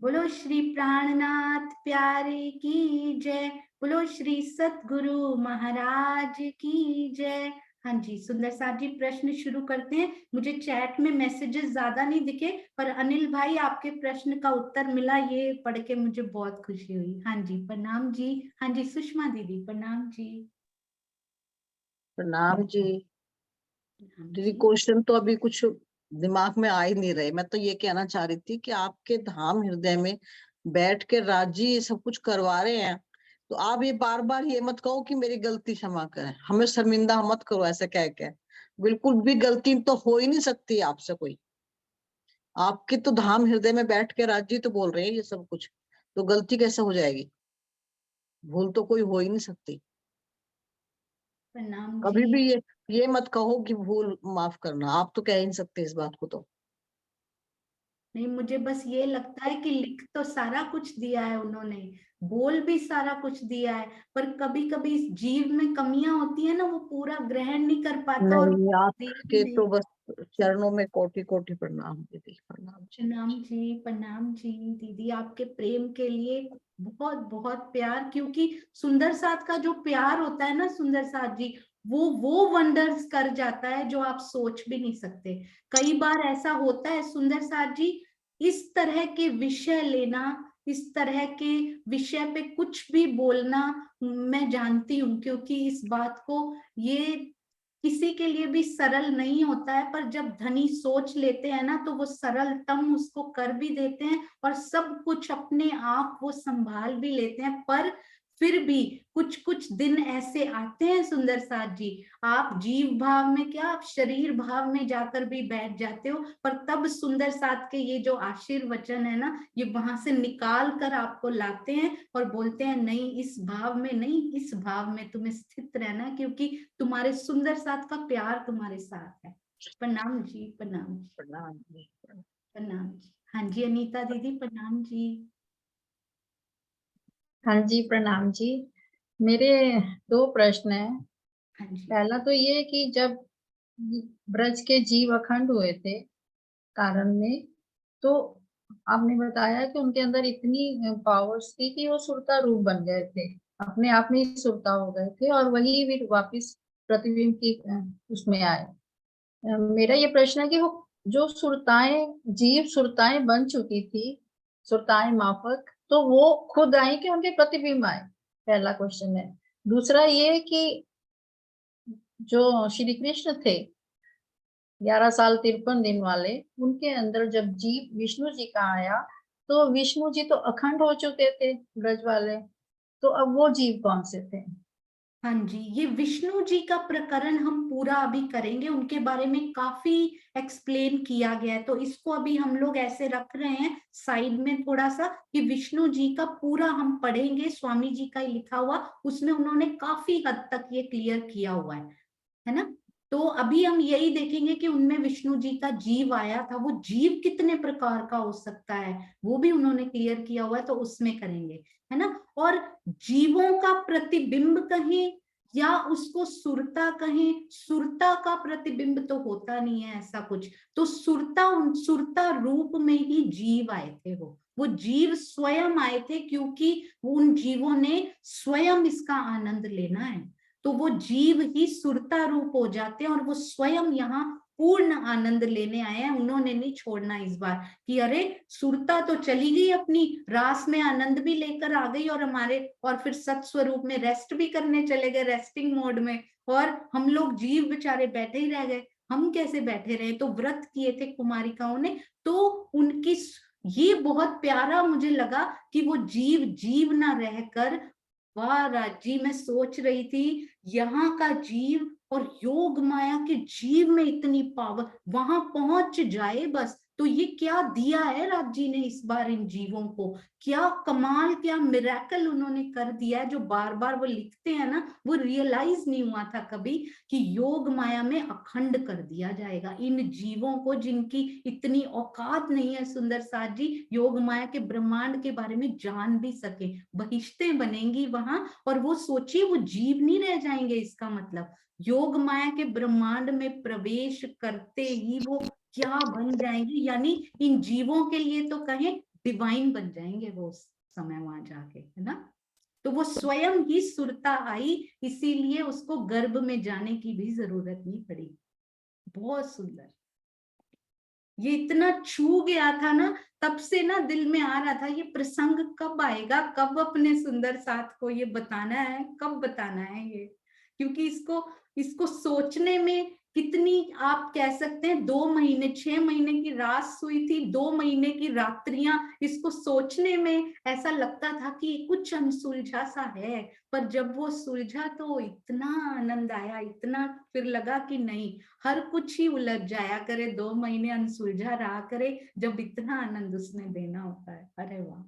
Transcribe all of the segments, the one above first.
बोलो श्री प्राणनाथ प्यारे की जय। बोलो श्री सतगुरु महाराज की जय। हाँ जी सुंदर साहब जी, प्रश्न शुरू करते हैं। मुझे चैट में मैसेजेस ज्यादा नहीं दिखे, पर अनिल भाई आपके प्रश्न का उत्तर मिला, ये पढ़ के मुझे बहुत खुशी हुई। हाँ जी प्रणाम जी। हाँ जी सुषमा दीदी प्रणाम जी। प्रणाम जी। प्रणाम दीदी जी। क्वेश्चन तो अभी कुछ दिमाग में आ ही नहीं रहे। मैं तो ये कहना चाह रही थी कि आपके धाम हृदय में बैठ के राजी ये सब कुछ करवा रहे हैं, तो आप ये बार बार ये मत कहो कि मेरी गलती क्षमा करें, हमें शर्मिंदा मत करो ऐसे कह के। बिल्कुल भी गलती तो हो ही नहीं सकती आपसे कोई। आपके तो धाम हृदय में बैठ के राजी तो बोल रहे हैं ये सब कुछ, तो गलती कैसे हो जाएगी? भूल तो कोई हो ही नहीं सकती। प्रणाम कभी जी। भी ये मत कहो कि भूल माफ करना, आप तो कह ही नहीं सकते इस बात को तो। नहीं, मुझे बस ये लगता है कि लिख तो सारा कुछ दिया है उन्होंने, बोल भी सारा कुछ दिया है, पर कभी कभी इस जीव में कमियां होती है ना, वो पूरा ग्रहण नहीं कर पाता और नहीं, दे भी आपके नहीं। तो बस चरणों में कोटि कोटि प्रणाम दीदी, प्रणाम जी। प्रणाम जी। प्रणाम जी। दीदी आपके प्रेम के लिए बहुत बहुत प्यार, क्योंकि सुंदर साथ का जो प्यार होता है ना सुंदर साथ जी, वो वंडर्स कर जाता है जो आप सोच भी नहीं सकते। कई बार ऐसा होता है सुंदर साथ जी, इस तरह के विषय लेना, इस तरह के विषय पे कुछ भी बोलना, मैं जानती हूँ, क्योंकि इस बात को, ये किसी के लिए भी सरल नहीं होता है, पर जब धनी सोच लेते हैं ना, तो वो सरलतम उसको कर भी देते हैं और सब कुछ अपने आप वो संभाल भी लेते हैं। पर फिर भी कुछ कुछ दिन ऐसे आते हैं सुंदर साथ जी, आप जीव भाव में क्या, आप शरीर भाव में जाकर भी बैठ जाते हो, पर तब सुंदर साथ के ये जो आशीर्वचन है ना, ये वहां से निकाल कर आपको लाते हैं और बोलते हैं नहीं, इस भाव में नहीं, इस भाव में तुम्हें स्थित रहना, क्योंकि तुम्हारे सुंदर साथ का प्यार तुम्हारे साथ है। प्रणाम जी। प्रणाम जी। प्रणाम जी। प्रणाम जी। हाँ जी अनीता दीदी प्रणाम जी। हाँ जी प्रणाम जी। मेरे दो प्रश्न हैं। हाँ जी। पहला तो ये कि जब ब्रज के जीव अखंड हुए थे कारण में, तो आपने बताया कि उनके अंदर इतनी पावर्स थी कि वो सुरता रूप बन गए थे, अपने आप में ही सुरता हो गए थे और वही फिर वापिस प्रतिबिंब की उसमें आए। मेरा ये प्रश्न है कि वो जो सुरताएं, जीव सुरताएं बन चुकी थी, सुरताएं माफक, तो वो खुद आई कि उनके प्रतिबिंब आए? पहला क्वेश्चन है। दूसरा ये कि जो श्री कृष्ण थे 11 साल 53 दिन वाले, उनके अंदर जब जीव विष्णु जी का आया, तो विष्णु जी तो अखंड हो चुके थे ब्रज वाले, तो अब वो जीव कौन से थे? हाँ जी, ये विष्णु जी का प्रकरण हम पूरा अभी करेंगे, उनके बारे में काफी एक्सप्लेन किया गया है, तो इसको अभी हम लोग ऐसे रख रहे हैं साइड में थोड़ा सा, कि विष्णु जी का पूरा हम पढ़ेंगे। स्वामी जी का ही लिखा हुआ, उसमें उन्होंने काफी हद तक ये क्लियर किया हुआ है ना। तो अभी हम यही देखेंगे कि उनमें विष्णु जी का जीव आया था, वो जीव कितने प्रकार का हो सकता है, वो भी उन्होंने क्लियर किया हुआ है, तो उसमें करेंगे, है ना। और जीवों का प्रतिबिंब कहें या उसको सुरता कहें, सुरता का प्रतिबिंब तो होता नहीं है ऐसा कुछ, तो सुरता, सुरता रूप में ही जीव आए थे। वो जीव स्वयं आए थे, क्योंकि उन जीवों ने स्वयं इसका आनंद लेना है, तो वो जीव ही सुरता रूप हो जाते हैं और वो स्वयं यहाँ पूर्ण आनंद लेने आए हैं। उन्होंने नहीं छोड़ना इस बार कि अरे सुरता तो चली गई अपनी, रास में आनंद भी लेकर आ गई और हमारे, और फिर सत स्वरूप में रेस्ट भी करने चले गए, रेस्टिंग मोड में, और हम लोग जीव बेचारे बैठे ही रह गए। हम कैसे बैठे रहे? तो व्रत किए थे कुमारिकाओं ने, तो उनकी, ये बहुत प्यारा मुझे लगा कि वो जीव जीव ना रहकर, वाह राजी, मैं सोच रही थी यहाँ का जीव और योग माया के जीव में इतनी पावर, वहां पहुंच जाए बस, तो ये क्या दिया है राज जी ने इस बार इन जीवों को, क्या कमाल, क्या मिरेकल उन्होंने कर दिया है, जो बार बार वो लिखते हैं ना, वो रियलाइज नहीं हुआ था कभी कि योग माया में अखंड कर दिया जाएगा इन जीवों को, जिनकी इतनी औकात नहीं है सुंदर साथ जी, योग माया के ब्रह्मांड के बारे में जान भी सके। बहिश्तें बनेंगी वहां, और वो सोचिए वो जीव नहीं रह जाएंगे, इसका मतलब योग माया के ब्रह्मांड में प्रवेश करते ही वो क्या बन जाएंगे, यानी इन जीवों के लिए तो कहें डिवाइन बन जाएंगे वो उस समय वहां जाके, है ना। तो वो स्वयं ही सुरता आई, इसीलिए उसको गर्भ में जाने की भी जरूरत नहीं पड़ी। बहुत सुंदर। ये इतना छू गया था ना, तब से ना दिल में आ रहा था ये प्रसंग कब आएगा, कब अपने सुंदर साथ को ये बताना है, कब बताना है ये। क्योंकि इसको इसको सोचने में कितनी, आप कह सकते हैं 2 महीने, 6 महीने की रात हुई थी, 2 महीने की रात्रियां, इसको सोचने में ऐसा लगता था कि कुछ अनसुलझा सा है। पर जब वो सुलझा तो इतना आनंद आया, इतना, फिर लगा कि नहीं, हर कुछ ही उलझ जाया करे, 2 महीने अनसुलझा रहा करे, जब इतना आनंद उसने देना होता है। अरे वाह।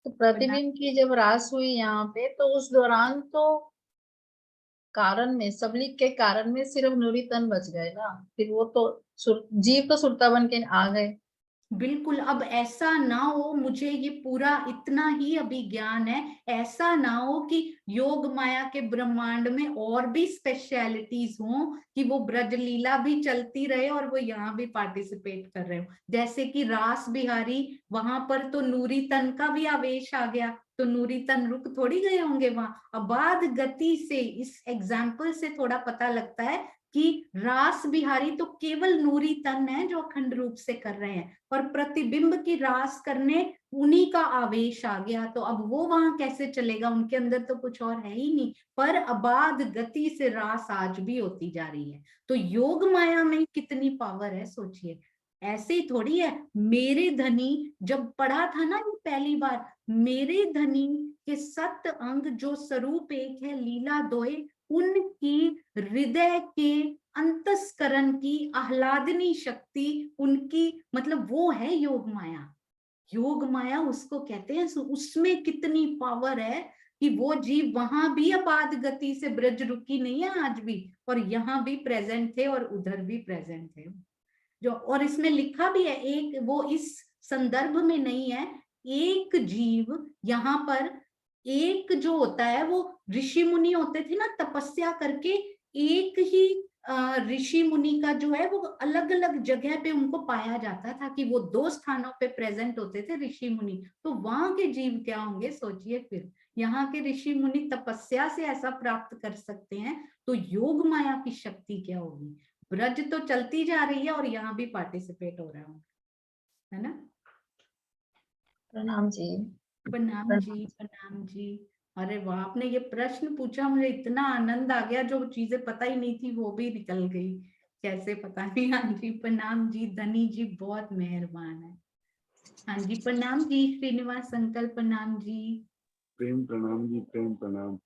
तो प्रतिबिंब की जब रास हुई यहाँ पे, तो उस दौरान तो कारण में, सबलिक के कारण में सिर्फ नूरीतन बच गए ना, फिर वो तो जीव तो सुरता बन के आ गए। बिल्कुल। अब ऐसा ना हो, मुझे ये पूरा इतना ही अभी ज्ञान है, ऐसा ना हो कि योग माया के ब्रह्मांड में और भी स्पेशलिटीज हों, कि वो ब्रज लीला भी चलती रहे और वो यहाँ भी पार्टिसिपेट कर रहे हो। जैसे कि रास बिहारी, वहां पर तो नूरी तन का भी आवेश आ गया, तो नूरी तन रुक थोड़ी गए होंगे वहां। अबाध गति से, इस एग्जाम्पल से थोड़ा पता लगता है कि रास बिहारी तो केवल नूरी तन है जो अखंड रूप से कर रहे हैं, और प्रतिबिंब की रास करने उन्हीं का आवेश आ गया। तो अब वो वहां कैसे चलेगा, उनके अंदर तो कुछ और है ही नहीं, पर अबाध गति से रास आज भी होती जा रही है। तो योग माया में कितनी पावर है, सोचिए। ऐसे ही थोड़ी है। मेरे धनी जब पढ़ा था ना ये पहली बार, मेरे धनी के 7 अंग जो स्वरूप एक है, लीला दोए, उनकी हृदय के अंतस्करण की आह्लादनी शक्ति, उनकी मतलब वो है योग माया। योग माया उसको कहते हैं। उसमें कितनी पावर है कि वो जीव वहां भी अबाध गति से, ब्रज रुकी नहीं है आज भी, और यहाँ भी प्रेजेंट थे और उधर भी प्रेजेंट थे जो। और इसमें लिखा भी है, एक वो इस संदर्भ में नहीं है, एक जीव यहाँ पर, एक जो होता है वो ऋषि मुनि होते थे ना तपस्या करके, एक ही ऋषि मुनि का जो है वो अलग अलग जगह पे उनको पाया जाता था, कि वो 2 स्थानों पे प्रेजेंट होते थे ऋषि मुनि। तो वहां के जीव क्या होंगे सोचिए। फिर यहाँ के ऋषि मुनि तपस्या से ऐसा प्राप्त कर सकते हैं, तो योग माया की शक्ति क्या होगी। ब्रज तो चलती जा रही है और यहाँ भी पार्टिसिपेट हो रहा हूँ, है ना। प्रणाम जी। प्रणाम जी, प्रणाम जी। अरे वाह, आपने ये प्रश्न पूछा, मुझे इतना आनंद आ गया, जो चीजें पता ही नहीं थी वो भी निकल गई, कैसे पता नहीं। हाँ जी, प्रणाम जी, धनी जी बहुत मेहरबान है। हाँ जी, प्रणाम जी, श्रीनिवास अंकल, प्रणाम जी। प्रेम प्रणाम जी, प्रेम प्रणाम।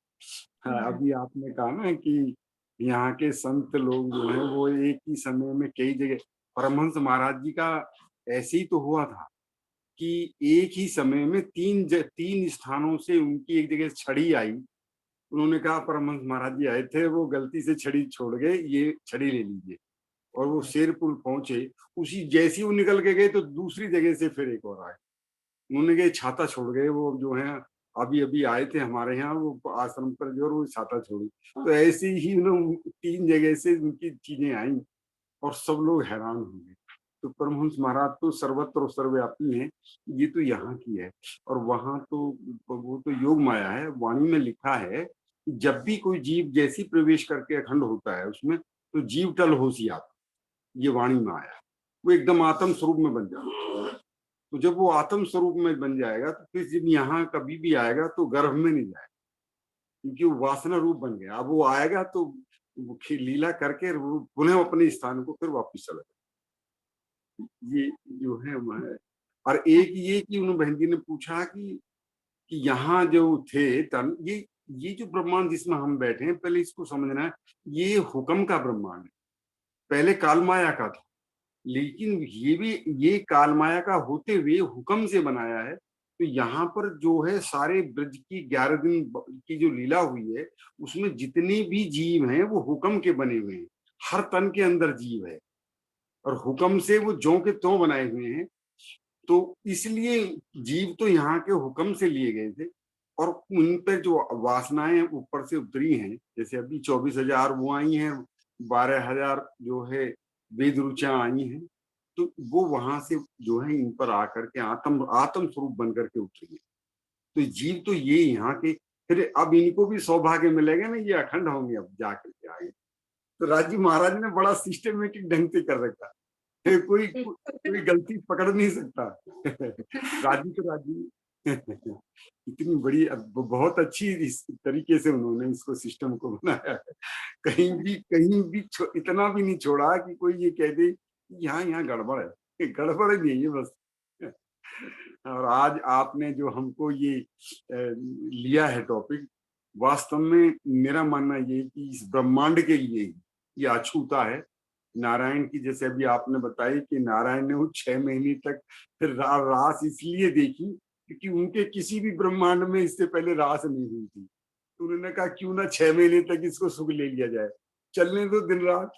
हाँ, अभी आपने कहा ना कि यहाँ के संत लोग जो हैं वो एक ही समय में कई जगह, परमहंस महाराज जी का ऐसे ही तो हुआ था कि एक ही समय में 3 स्थानों से उनकी एक जगह छड़ी आई। उन्होंने कहा, परमहंस महाराज जी आए थे, वो गलती से छड़ी छोड़ गए, ये छड़ी ले लीजिए। और वो शेरपुर पहुंचे, उसी जैसे ही वो निकल के गए तो दूसरी जगह से फिर एक और आए। उन्होंने कहा छाता छोड़ गए, वो जो है अभी अभी आए थे हमारे यहाँ, वो आश्रम पर जो, वो छाता छोड़ी। तो ऐसे ही 3 जगह से उनकी चीजें आई और सब लोग हैरान हो गए। तो परमहंस महाराज तो सर्वत्र और सर्वव्यापी हैं, ये तो यहाँ की है। और वहां तो वो तो योग माया है। वाणी में लिखा है कि जब भी कोई जीव जैसी प्रवेश करके अखंड होता है उसमें, तो जीव टल होशी आता, ये वाणी में आया। वो एकदम आत्म स्वरूप में बन जाता है। तो जब वो आत्म स्वरूप में बन जाएगा तो फिर जब यहाँ कभी भी आएगा तो गर्भ में नहीं जाएगा, क्योंकि वो वासना रूप बन गया। अब वो आएगा तो वो लीला करके वो पुनः अपने स्थान को फिर वापस चला जाएगा। ये जो है मैं, और एक ये कि उन्होंने बहन जी ने पूछा कि यहाँ जो थे तन, ये जो ब्रह्मांड जिसमें हम बैठे हैं, पहले इसको समझना है, ये हुक्म का ब्रह्मांड है, पहले काल माया का था। लेकिन ये भी, ये काल माया का होते हुए हुक्म से बनाया है। तो यहाँ पर जो है सारे ब्रज की 11 दिन की जो लीला हुई है, उसमें जितने भी जीव हैं वो हुक्म के बने हुए हैं। हर तन के अंदर जीव है और हुक्म से वो ज्यों के त्यों बनाए हुए हैं। तो इसलिए जीव तो यहाँ के हुक्म से लिए गए थे, और उन पर जो वासनाएं ऊपर से उतरी हैं, जैसे अभी 24,000 वो आई हैं, 12,000 जो है वेद रुचियां आई हैं, तो वो वहां से जो है इन पर आकर के आत्म स्वरूप बन करके उठेंगे। तो जीव तो ये यहाँ के, फिर अब इनको भी सौभाग्य मिलेगा ना, ये अखंड होंगे अब जाकर के आगे। तो राजी महाराज ने बड़ा सिस्टमेटिक ढंग से कर रखा है, कोई गलती पकड़ नहीं सकता। राजी तो राजी। इतनी बड़ी बहुत अच्छी इस तरीके से उन्होंने इसको सिस्टम को बनाया है। कहीं भी इतना भी नहीं छोड़ा कि कोई ये कह दे यहाँ गड़बड़ है, गड़बड़ नहीं है बस। और आज आपने जो हमको ये लिया है टॉपिक, वास्तव में मेरा मानना ये कि इस ब्रह्मांड के लिए ये अछूता है। नारायण की, जैसे अभी आपने बताई कि नारायण ने वो 6 महीने तक फिर रास इसलिए देखी क्योंकि उनके किसी भी ब्रह्मांड में इससे पहले रास नहीं हुई थी। तो उन्होंने कहा क्यों ना 6 महीने तक इसको सुख ले लिया जाए, चलने दो दिन रात।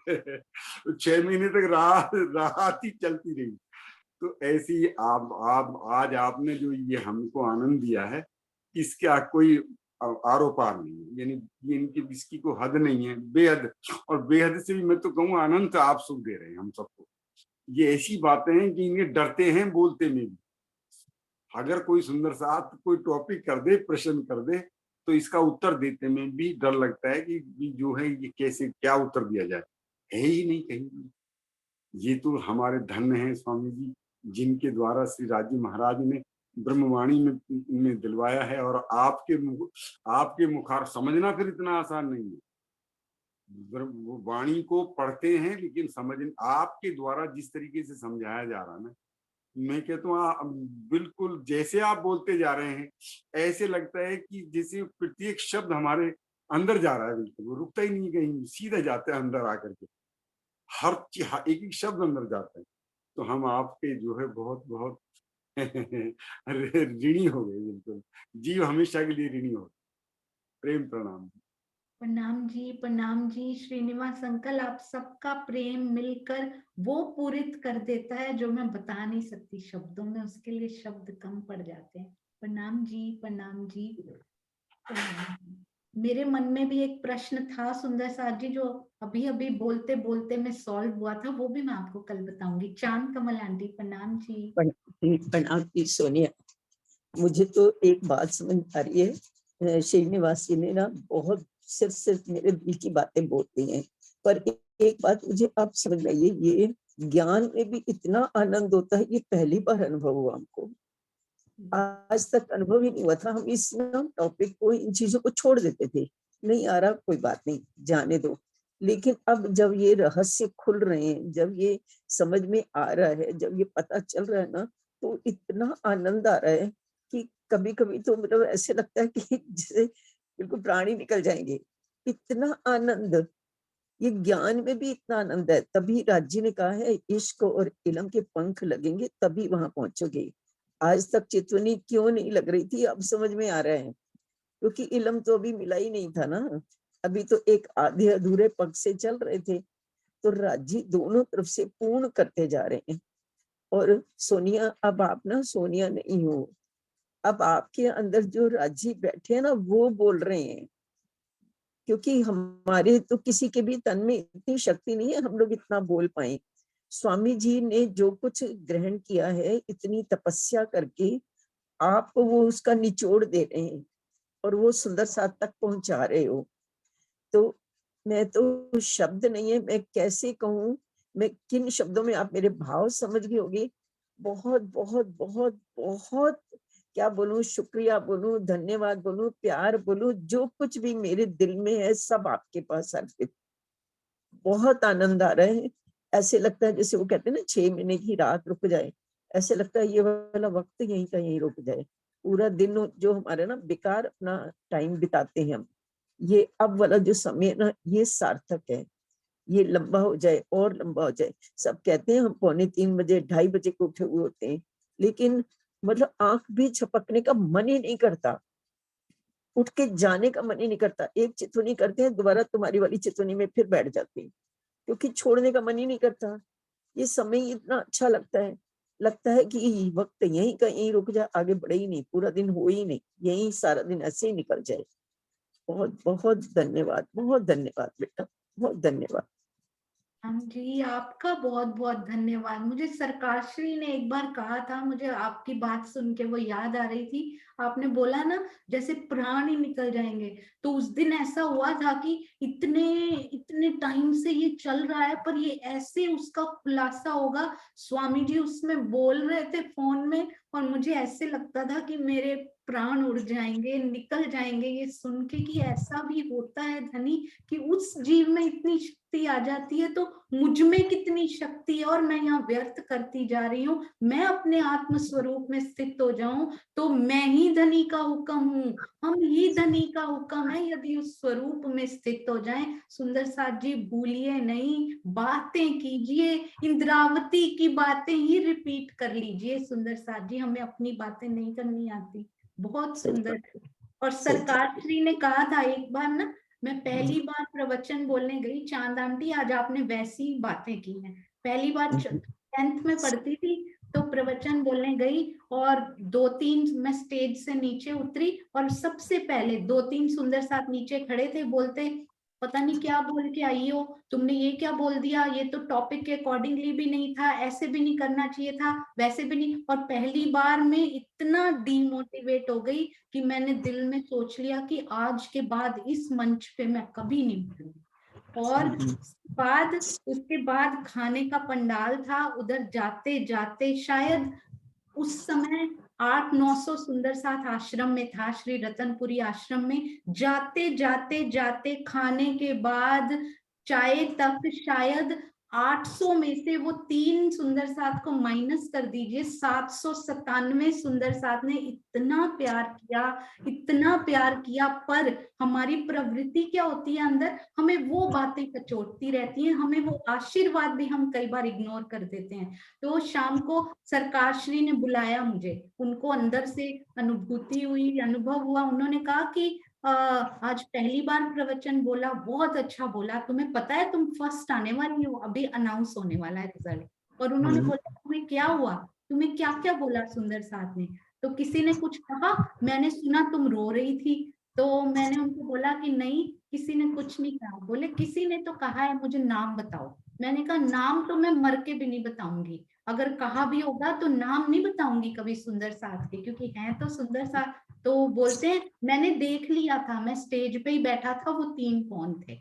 तो 6 महीने तक रात ही चलती रही। तो ऐसे ही आप आज आपने जो ये हमको आनंद दिया है, इसका कोई आरो पार नहीं है, यानी ये इनकी इसकी कोई हद नहीं है, बेहद। और बेहद से भी मैं तो कहूँ अनंत आप सुख दे रहे हैं हम सबको। ये ऐसी बातें हैं कि इन्हें डरते हैं बोलते में भी। अगर कोई सुंदर सा कोई टॉपिक कर दे, प्रश्न कर दे, तो इसका उत्तर देते में भी डर लगता है कि जो है ये कैसे क्या उत्तर दिया जाए, है ही नहीं कहीं। ये तो हमारे धन्य हैं स्वामी जी, जिनके द्वारा श्री राजी महाराज ने ब्रह्मवाणी में दिलवाया है। और आपके मुखार समझना फिर इतना आसान नहीं है। वाणी को पढ़ते हैं लेकिन समझ आपके द्वारा जिस तरीके से समझाया जा रहा है ना, मैं कहता हूँ बिल्कुल जैसे आप बोलते जा रहे हैं, ऐसे लगता है कि जैसे प्रत्येक शब्द हमारे अंदर जा रहा है, बिल्कुल वो रुकता ही नहीं, कहीं सीधा जाता है अंदर आकर के, हर एक शब्द अंदर जाता है। तो हम आपके जो है बहुत बहुत ऋणी हो गए, बिल्कुल जीव हमेशा के लिए ऋणी हो गए। प्रेम प्रणाम। प्रणाम जी श्रीनिवास अंकल, आप सबका प्रेम मिलकर वो पूरित कर देता है जो मैं बता नहीं सकती शब्दों में, उसके लिए शब्द कम पड़ जाते हैं। प्रणाम जी, प्रणाम जी, प्रणाम जी। मेरे मन में भी एक प्रश्न था सुंदर साथ जी, जो अभी अभी बोलते बोलते में सॉल्व हुआ था, वो भी मैं आपको कल बताऊंगी। चांद कमल आंटी, प्रणाम जी। प्रणाम जी सोनिया। मुझे तो एक बात समझ आ रही है, श्रीनिवास जी ने ना बहुत सिर्फ मेरे दिल की बातें बोलती हैं, पर एक बात मुझे आप समझ लाइए, ये ज्ञान में भी इतना आनंद होता है, ये पहली बार अनुभव हुआ हमको। आज तक अनुभव ही नहीं हुआ था। हम इस टॉपिक को, इन चीजों को छोड़ देते थे, नहीं आ रहा कोई बात नहीं, जाने दो। लेकिन अब जब ये रहस्य खुल रहे हैं, जब ये समझ में आ रहा है, जब ये पता चल रहा है ना, तो इतना आनंद आ रहा है कि कभी कभी तो मतलब ऐसे लगता है कि जैसे बिल्कुल प्राण ही निकल जाएंगे, इतना आनंद। ये ज्ञान में भी इतना आनंद है। तभी राज्य ने कहा है इश्क और इल्म के पंख लगेंगे तभी वहां पहुंचोगे। आज तक चितवनी क्यों नहीं लग रही थी, अब समझ में आ रहा है, क्योंकि इल्म तो अभी मिला ही नहीं था ना, अभी तो एक आधे अधूरे पग से चल रहे थे। तो राज्य दोनों तरफ से पूर्ण करते जा रहे हैं। और सोनिया, अब आप ना सोनिया नहीं हो, अब आपके अंदर जो राज्य बैठे हैं ना, वो बोल रहे हैं। क्योंकि हमारे तो किसी के भी तन में इतनी शक्ति नहीं है हम लोग इतना बोल पाए। स्वामी जी ने जो कुछ ग्रहण किया है, इतनी तपस्या करके आप वो उसका निचोड़ दे रहे हैं और वो सुंदर साथ तक पहुंचा रहे हो। तो मैं तो शब्द नहीं है, मैं कैसे कहूँ, मैं किन शब्दों में आप मेरे भाव समझ गए होगे। बहुत बहुत बहुत बहुत क्या बोलूं, शुक्रिया बोलूं, धन्यवाद बोलूं, प्यार बोलूं, जो कुछ भी मेरे दिल में है सब आपके पास अर्पित। बहुत आनंद आ रहा है। ऐसे लगता है जैसे वो कहते हैं ना 6 महीने की रात रुक जाए, ऐसे लगता है ये वाला वक्त यहीं का यहीं रुक जाए। पूरा दिन जो हमारे ना बेकार अपना टाइम बिताते हैं हम, ये अब वाला जो समय ना ये सार्थक है, ये लंबा हो जाए और लंबा हो जाए। सब कहते हैं हम 2:45 बजे 2:30 बजे को उठे हुए होते हैं, लेकिन मतलब आंख भी झपकने का मन ही नहीं करता, उठ के जाने का मन ही नहीं करता। एक चितवनी करते हैं, दोबारा तुम्हारी वाली चितवनी में फिर बैठ जाते हैं, क्योंकि छोड़ने का मन ही नहीं करता। ये समय इतना अच्छा लगता है कि वक्त यहीं का यहीं रुक जाए, आगे बढ़े ही नहीं, पूरा दिन हो ही नहीं, यहीं सारा दिन ऐसे ही निकल जाए। बहुत बहुत धन्यवाद, बहुत धन्यवाद बेटा, बहुत धन्यवाद। हाँ जी, आपका बहुत बहुत धन्यवाद। मुझे सरकार श्री ने एक बार कहा था, मुझे आपकी बात सुन के वो याद आ रही थी। आपने बोला ना जैसे प्राण ही निकल जाएंगे, तो उस दिन ऐसा हुआ था कि इतने इतने टाइम से ये चल रहा है, पर ये ऐसे उसका खुलासा होगा। स्वामी जी उसमें बोल रहे थे फोन में, और मुझे ऐसे लगता था कि मेरे प्राण उड़ जाएंगे, निकल जाएंगे ये सुन के कि ऐसा भी होता है धनी, कि उस जीव में इतनी शक्ति आ जाती है, तो मुझ में कितनी शक्ति है और मैं यहाँ व्यर्थ करती जा रही हूँ। मैं अपने आत्म स्वरूप में स्थित हो जाऊं तो मैं ही धनी का हुक्म हूँ, हम ही धनी का हुक्म है, यदि उस स्वरूप में स्थित हो जाएं। सुंदर साथ जी भूलिए नहीं, बातें कीजिए, इंद्रावती की बातें ही रिपीट कर लीजिए। सुंदर साथ जी, हमें अपनी बातें नहीं करनी आती। बहुत सही सुंदर। बात और सही बात सरकार श्री ने कहा था एक बार ना, मैं पहली बार प्रवचन बोलने गई, चांद आंटी आज आपने वैसी बातें की हैं। पहली बार 10th में पढ़ती थी, तो प्रवचन बोलने गई, और 2-3 मैं स्टेज से नीचे उतरी, और सबसे पहले 2-3 सुंदर साथ नीचे खड़े थे, बोलते पता नहीं क्या बोल के आई हो, तुमने ये क्या बोल दिया, ये तो टॉपिक के अकॉर्डिंगली भी नहीं था, ऐसे भी नहीं करना चाहिए था, वैसे भी नहीं। और पहली बार में इतना डीमोटिवेट हो गई कि मैंने दिल में सोच लिया कि आज के बाद इस मंच पे मैं कभी नहीं बोलूंगी। और उसके बाद खाने का पंडाल था, उधर जाते जाते शायद उस समय 800-900 सुंदर साथ आश्रम में था, श्री रतनपुरी आश्रम में। जाते जाते जाते खाने के बाद चाय तक शायद 800 में से वो 3 सुंदर साथ को माइनस कर दीजिए, 797 सुंदर साथ ने इतना प्यार किया, इतना प्यार किया। पर हमारी प्रवृत्ति क्या होती है अंदर, हमें वो बातें कचोटती रहती हैं, हमें वो आशीर्वाद भी हम कई बार इग्नोर कर देते हैं। तो शाम को सरकार श्री ने बुलाया मुझे, उनको अंदर से अनुभूति हुई, अनुभव हुआ। उन्होंने कहा कि आज पहली बार प्रवचन बोला, बहुत अच्छा बोला, तुम्हें पता है तुम फर्स्ट आने वाली हो, अभी अनाउंस होने वाला है रिजल्ट। और उन्होंने बोला तुम्हें क्या हुआ, तुम्हें क्या क्या बोला सुंदर साथ ने। तो किसी ने कुछ कहा, मैंने सुना तुम रो रही थी, तो मैंने उनको बोला कि नहीं, किसी ने कुछ नहीं कहा। बोले किसी ने तो कहा है, मुझे नाम बताओ। मैंने कहा नाम तो मैं मर के भी नहीं बताऊंगी, अगर कहा भी होगा तो नाम नहीं बताऊंगी कभी सुंदर साथ के, क्योंकि हैं तो सुंदर साथ। तो बोलते हैं मैंने देख लिया था, मैं स्टेज पे ही बैठा था, वो 3 कौन थे,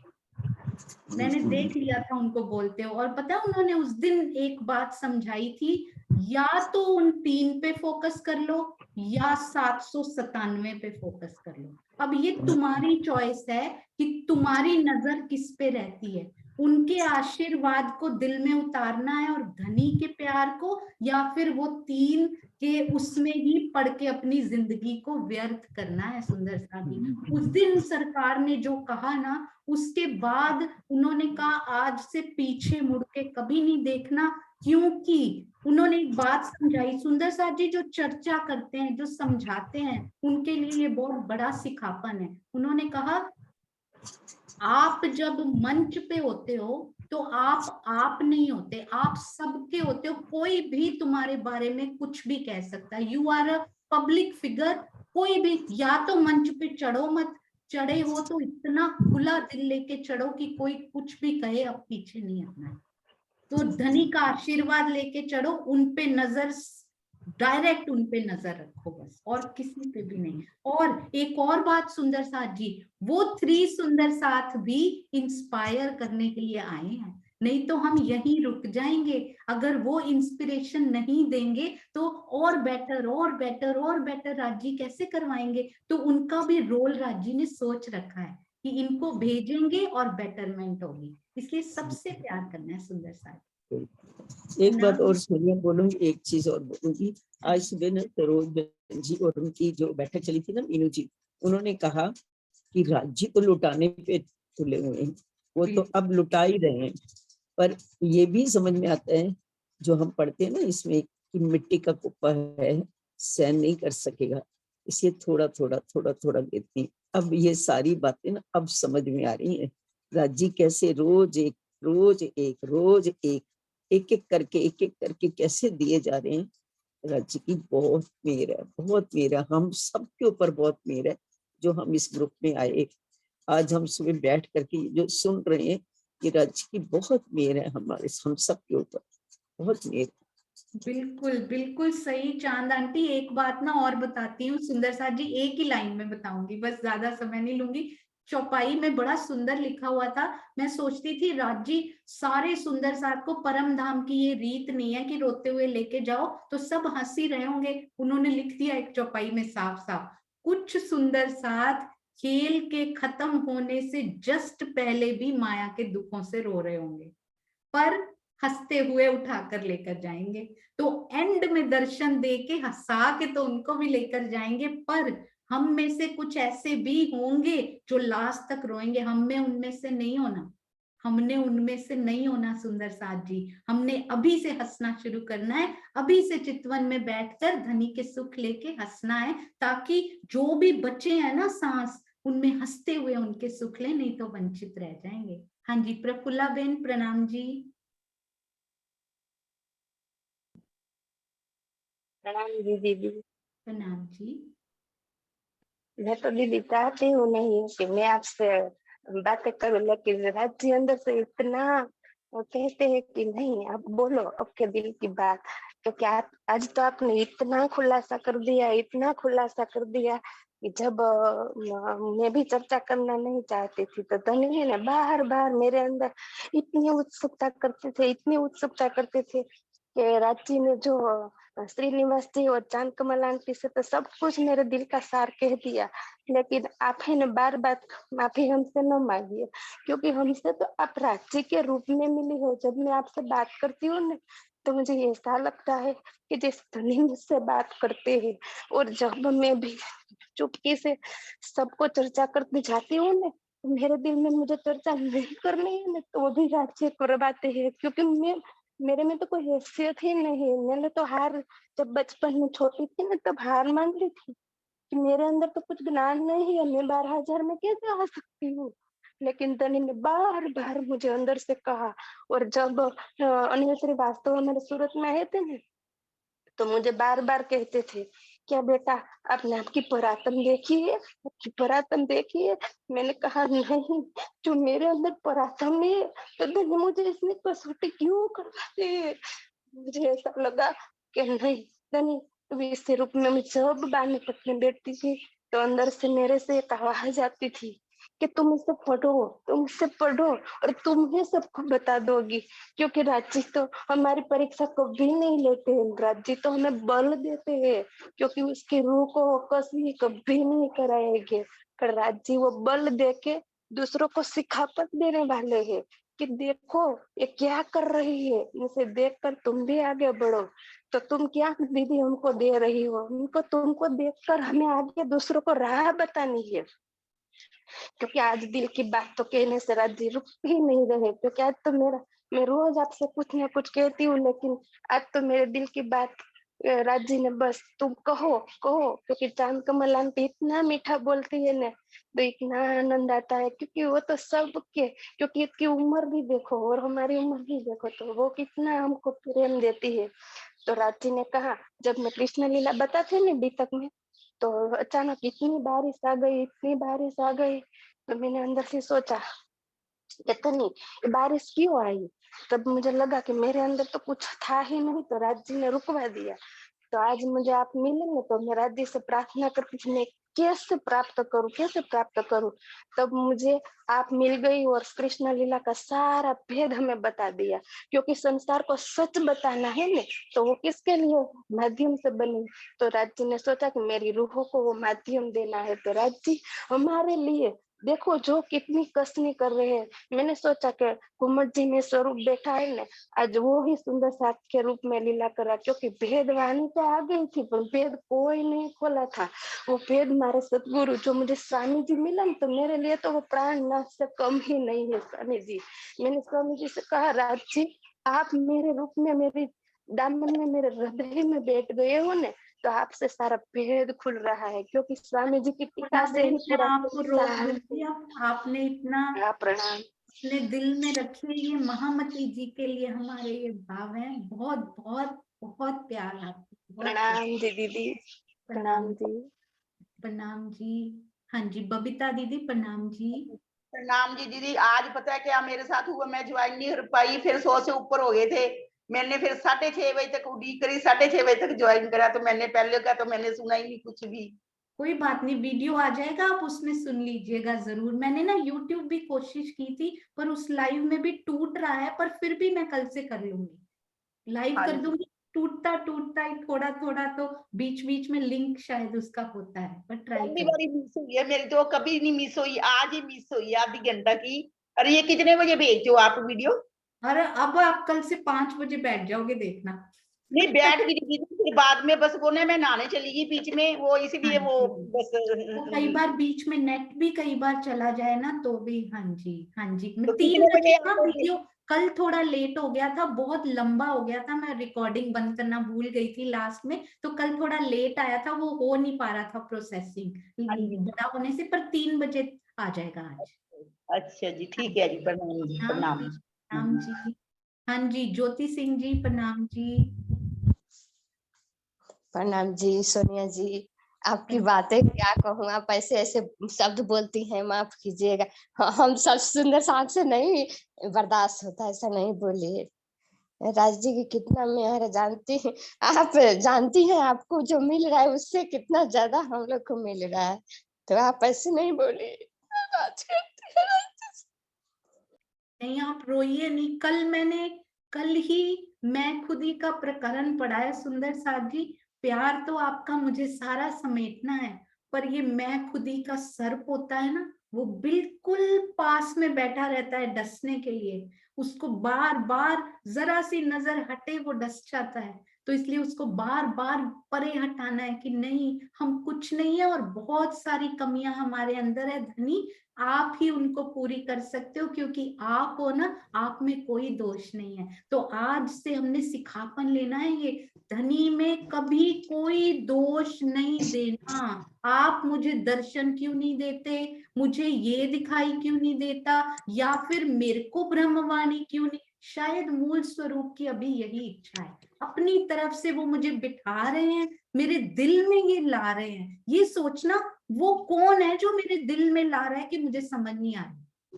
मैंने देख लिया था उनको बोलते हो। और पता है उन्होंने उस दिन एक बात समझाई थी, या तो उन 3 पे फोकस कर लो या 797 पे फोकस कर लो। अब ये तुम्हारी चॉइस है कि तुम्हारी नजर किस पे रहती है, उनके आशीर्वाद को दिल में उतारना है और धनी के प्यार को, या फिर वो 3 के उसमें ही पढ़ के अपनी जिंदगी को व्यर्थ करना है। सुंदर साथी, उस दिन सरकार ने जो कहा ना, उसके बाद उन्होंने कहा आज से पीछे मुड़ के कभी नहीं देखना, क्योंकि उन्होंने एक बात समझाई। सुंदर साथ जी जो चर्चा करते हैं, जो समझाते हैं, उनके लिए ये बहुत बड़ा सिखापन है। उन्होंने कहा आप जब मंच पे होते हो तो आप नहीं होते, आप सबके होते हो, कोई भी तुम्हारे बारे में कुछ भी कह सकता है, you are a public figure. कोई भी, या तो मंच पे चढ़ो मत, चढ़े हो तो इतना खुला दिल लेके चढ़ो कि कोई कुछ भी कहे अब पीछे नहीं हटना। तो धनी का आशीर्वाद लेके चढ़ो, उन पे नजर, डायरेक्ट उन पे नजर रखो बस, और किसी पे भी नहीं। और एक और बात सुंदर साथ जी, वो 3 सुंदर साथ भी इंस्पायर करने के लिए आए हैं, नहीं तो हम यहीं रुक जाएंगे। अगर वो इंस्पिरेशन नहीं देंगे तो और बेटर और बेटर और बेटर राजी कैसे करवाएंगे। तो उनका भी रोल राजी ने सोच रखा है कि इनको भेजेंगे और बेटरमेंट होगी, इसलिए सबसे प्यार करना है सुंदर साथ। एक बात और सोनिया बोलूंगी, एक चीज और बोलूंगी। आज सुबह ना सरोज बहन जी और उनकी जो बैठक चली थी ना, मीनू जी, उन्होंने कहा कि राज्य तो लुटाने पे तुले हुए हैं, वो तो अब लुटा ही रहे हैं, पर ये भी समझ में आता है जो हम पढ़ते हैं ना इसमें कि मिट्टी का कुप्पा है, सहन नहीं कर सकेगा, इसलिए थोड़ा थोड़ा थोड़ा थोड़ा देती हैं। अब ये सारी बातें ना अब समझ में आ रही हैं, राज्य कैसे रोज एक रोज एक रोज एक एक एक करके कैसे दिए जा रहे हैं। राज्य की बहुत मेहर है, बहुत मेहर है, हम सबके ऊपर बहुत मेहर है जो हम इस ग्रुप में आए। आज हम सुबह बैठ करके जो सुन रहे हैं, कि राज्य की बहुत मेहर है हमारे हम सब के ऊपर, बहुत मेहर। बिल्कुल बिल्कुल सही चांद आंटी। एक बात ना और बताती हूँ सुंदर साथ जी, एक ही लाइन में बताऊंगी, बस ज्यादा समय नहीं लूंगी। चौपाई में बड़ा सुंदर लिखा हुआ था। मैं सोचती थी राजी सारे सुंदर साथ को परम धाम की ये रीत नहीं है कि रोते हुए लेके जाओ, तो सब हंस ही रहे होंगे। उन्होंने लिख दिया एक चौपाई में साफ साफ, कुछ सुंदर साथ खेल के खत्म होने से जस्ट पहले भी माया के दुखों से रो रहे होंगे, पर हंसते हुए उठाकर लेकर जाएंगे। तो एंड में दर्शन दे के हंसा के तो उनको भी लेकर जाएंगे, पर हम में से कुछ ऐसे भी होंगे जो लास्ट तक रोएंगे। हमने उनमें से नहीं होना, हमने उनमें से नहीं होना सुंदर साथ जी। हमने अभी से हंसना शुरू करना है, अभी से चितवन में बैठकर धनी के सुख लेके हंसना है, ताकि जो भी बचे हैं ना सांस, उनमें हंसते हुए उनके सुख ले, नहीं तो वंचित रह जाएंगे। हाँ जी, प्रफुल्ला बेन प्रणाम जी। प्रणाम जी दीदी। प्रणाम जी। मैं तो दीदी चाहती हूँ नहीं कि मैं आपसे बातें करूं, लेकिन राज्य अंदर से इतना वो कहते हैं कि नहीं आप बोलो आपके दिल की बात, क्योंकि आज तो आपने इतना खुलासा कर दिया, इतना खुलासा कर दिया कि जब मैं भी चर्चा करना नहीं चाहती थी तो धनी ने बार बार मेरे अंदर इतनी उत्सुकता करते थे, इतनी उत्सुकता करते थे कि राज्य ने जो श्रीनिवास जी और चांद कमल आंटी से तो सब कुछ मेरे दिल का सार कह दिया। लेकिन आप ही ने बार बार माफी हमसे न मांगी है, क्योंकि हमसे तो आप राज्य के रूप में मिली हो। जब मैं आपसे बात करती हूँ ना तो मुझे ऐसा लगता है कि जिस धनी मुझसे बात करते हैं, और जब मैं भी चुपके से सबको चर्चा करती जाती हूँ ना, मेरे दिल में मुझे चर्चा नहीं करनी है ना तो वो भी राज्य करवाते हैं, क्योंकि मेरे में तो कोई हैसियत ही नहीं। मैंने तो हार, जब बचपन में छोटी थी ना तब हार मान ली थी कि मेरे अंदर तो कुछ ज्ञान नहीं है, मैं 12,000 में कैसे आ सकती हूँ। लेकिन धनी ने बार बार मुझे अंदर से कहा। और जब अनिल श्रीवास्तव हमारे सूरत में आए थे ना तो मुझे बार बार कहते थे, क्या बेटा आपने आपकी पराक्रम देखी है, आपकी पराक्रम देखी है। मैंने कहा नहीं, जो मेरे अंदर पराक्रम है तो धनी मुझे इसमें कसौटी क्यों करवाते हैं। मुझे ऐसा लगा कि नहीं धनी, इस रूप में मैं जब बाने पटने बैठती थी तो अंदर से मेरे से एक आवाज आती थी कि तुम इससे पढ़ो, तुम इससे पढ़ो और तुम ही सबको बता दोगी, क्योंकि राज्य तो हमारी परीक्षा कभी नहीं लेते हैं, राज्य तो हमें बल देते हैं, क्योंकि उसकी रूह को कभी कभी नहीं कराएंगे। पर राज्य वो बल देके दूसरों को सिखापत देने वाले हैं कि देखो ये क्या कर रही है, इसे देखकर तुम भी आगे बढ़ो। तो तुम क्या दीदी हमको दे रही हो, उनको तुमको देखकर हमें आगे दूसरों को राह बतानी है। क्योंकि आज दिल की बात तो कहने से राज्य रुक ही नहीं रहे, क्योंकि आज तो मैं रोज आपसे कुछ ना कुछ कहती हूँ, लेकिन आज तो मेरे दिल की बात राज्य ने बस तुम कहो कहो, क्योंकि चांद कमल आंटी इतना मीठा बोलती है ना तो इतना आनंद आता है, क्योंकि वो तो सबके, क्योंकि इसकी उम्र भी देखो और हमारी उम्र भी देखो तो वो कितना हमको प्रेम देती है। तो राज्य ने कहा, जब मैं कृष्ण लीला बताती ना बीतक में, तो अचानक इतनी बारिश आ गई, इतनी बारिश आ गई, तो मैंने अंदर से सोचा इतनी बारिश क्यों आई। तब मुझे लगा कि मेरे अंदर तो कुछ था ही नहीं, तो राज्य ने रुकवा दिया। तो आज मुझे आप मिलेंगे तो मैं राज्य से प्रार्थना करती थी मैं कैसे प्राप्त करूं, कैसे प्राप्त करूं। तब मुझे आप मिल गई और कृष्ण लीला का सारा भेद हमें बता दिया, क्योंकि संसार को सच बताना है ना तो वो किसके लिए माध्यम से बनी। तो राज्य ने सोचा कि मेरी रूह को वो माध्यम देना है, तो राज्य हमारे लिए देखो जो कितनी कसनी कर रहे हैं। मैंने सोचा कि कुमट जी में स्वरूप बैठा है ना, आज वो ही सुंदर साथ के रूप में लीला करा, क्योंकि भेद वाणी तो आ गई थी पर भेद कोई नहीं खोला था। वो भेद मारे सतगुरु जो मुझे स्वामी जी मिला तो मेरे लिए तो वो प्राण नाथ से कम ही नहीं है स्वामी जी। मैंने स्वामी जी से कहा, राज जी आप मेरे रूप में मेरी दामन में मेरे हृदय में बैठ गए हो ने तो आपसे सारा भेद खुल रहा है, क्योंकि स्वामी जी की टीका से ही मैं पूरा आपको रोक दूंगी। आपने इतना प्रणाम अपने दिल में रखे, ये महामती जी के लिए हमारे ये भाव है। बहुत बहुत बहुत प्यार आपको, बहुत प्यार। प्रणाम जी दीदी, प्रणाम प्रणाम। जी। प्रणाम जी। हाँ जी बबीता दीदी प्रणाम जी। प्रणाम जी दीदी। आज पता है क्या मेरे साथ हुआ, मैं ज्वाइन नहीं कर पाई, फिर 100 से ऊपर हो गए थे। मैंने फिर 6:30 बजे तक उड़ीक करी, 6:30 बजे तक ज्वाइन करा, तो मैंने पहले का तो मैंने सुना ही नहीं कुछ भी। कोई बात नहीं, वीडियो आ जाएगा, आप उसमें सुन लीजिएगा जरूर। मैंने ना यूट्यूब भी कोशिश की थी, पर उस लाइव में भी टूट रहा है, पर फिर भी मैं कल से कर लूंगी, लाइव हाँ कर जी। दूंगी। टूटता टूटता ही थोड़ा थोड़ा तो बीच बीच में लिंक शायद उसका होता है, पर ट्राई पहली कर। बारी मिस हुई है मेरी, तो कभी नहीं मिस हुई, आज ही मिस हुई है आधी घंटा की। अरे ये कितने बजे भेजते हो आप वीडियो? और अब आप कल से 5 बजे बैठ जाओगे, देखना। नहीं बैठ गई दीदी, फिर बाद में बस वो ना मैं नहाने चली गई बीच में, वो हाँ इसलिए वो जी, बस। वो कई बार बीच में नेट भी कई बार चला जाए ना, तो भी। हाँ जी, हाँ जी, मैं तो 3 कितने बजे बजे ना आओगे? वीडियो। कल थोड़ा लेट हो गया था, बहुत लंबा हो गया था, मैं रिकॉर्डिंग बंद करना भूल गई थी लास्ट में, तो कल थोड़ा लेट आया था, वो हो नहीं पा रहा था प्रोसेसिंग हाँ जी। बड़ा होने से, पर 3 बजे आ जाएगा आज। अच्छा जी, हाँ ठीक है जी, जी, प्रणाम जी, प्रणाम प्रणाम। जी, प्रणाम जी। हाँ जी, ज्योति सिंह जी, प्रणाम जी। प्रणाम जी सोनिया जी। आपकी बातें क्या कहूँ, आप ऐसे ऐसे शब्द बोलती हैं, माफ कीजिएगा। हम सब सुंदर सांस से नहीं बर्दाश्त होता, ऐसा नहीं बोलिए। राज जी की कितना मेहर है, जानती हैं आप, जानती हैं आपको जो मिल रहा है उससे कितना ज्यादा हम लोग को मिल रहा है, तो आप ऐसे नहीं बोलिए। नहीं, आप रोइए नहीं। कल ही मैं खुद ही का प्रकरण पढ़ा है सुंदर साथ जी। प्यार तो आपका मुझे सारा समेटना है, पर ये मैं खुद ही का सर्प होता है ना, वो बिल्कुल पास में बैठा रहता है डसने के लिए। उसको बार बार जरा सी नजर हटे वो डस जाता है, तो इसलिए उसको बार बार परे हटाना है कि नहीं, हम कुछ नहीं है, और बहुत सारी कमियां हमारे अंदर है धनी। आप ही उनको पूरी कर सकते हो, क्योंकि आप हो ना, आप में कोई दोष नहीं है। तो आज से हमने सिखापन लेना है, ये धनी में कभी कोई दोष नहीं देना। आप मुझे दर्शन क्यों नहीं देते, मुझे ये दिखाई क्यों नहीं देता, या फिर मेरे को ब्रह्मवाणी क्यों नहीं, शायद मूल स्वरूप की अभी यही इच्छा है। अपनी तरफ से वो मुझे बिठा रहे हैं, मेरे दिल में ये ला रहे हैं। ये सोचना, वो कौन है जो मेरे दिल में ला रहा है कि मुझे समझ नहीं आ रही।